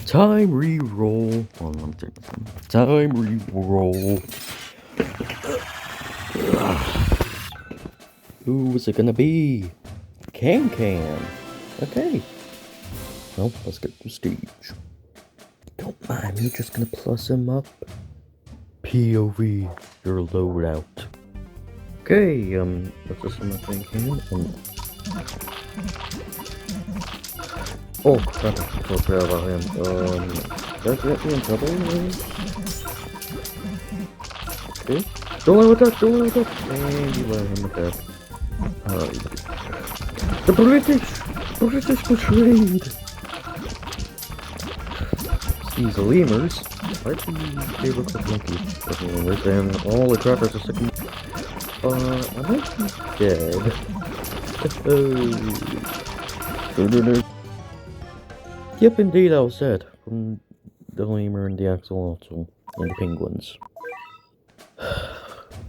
Time re-roll. Hold on, time re-roll. Who is it gonna be? Can. Okay. Well, let's get the stage. Don't mind me, just gonna plus him up. POV, your loadout. Okay, what's this one thing here? Oh crap, I forgot about him. Does that get me in trouble? Okay. Don't let him attack, And you let him attack. The British betrayed! These lemurs. Why do they look like monkeys? The lemurs, and all the crackers are sticking. I might be dead. Yep, indeed, I was dead. From the lemur and the axolotl and the penguins.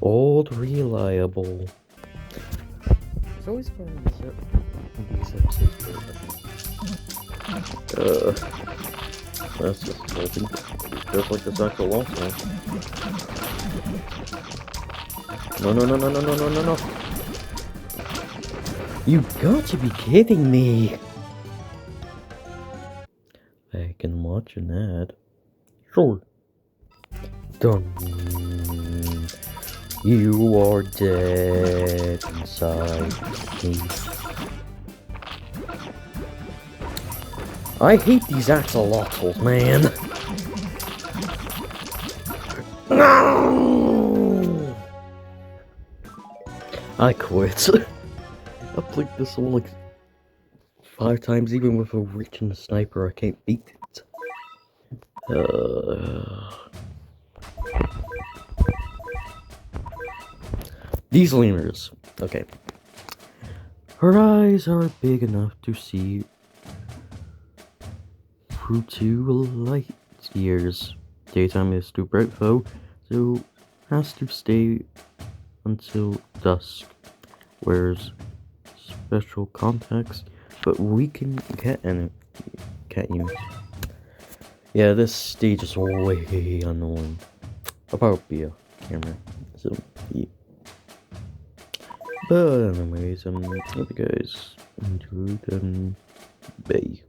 Old reliable. It's always fun in these episodes. That's just hoping. Just like this axolotl. No. You got to be kidding me! I can watch an ad. Sure. Done. You are dead inside me. I hate these axolotls, man. No! I quit. I played this one like 5 times, even with a reach and a sniper. I can't beat it. These lemurs. Okay. Her eyes are big enough to see through 2 light years. Daytime is too bright though, so has to stay until dusk. Wears special contacts, but we can can't use. Yeah, this stage is way annoying. I'll probably be a camera, so yeah. But anyways, hope you guys enjoyed, bye.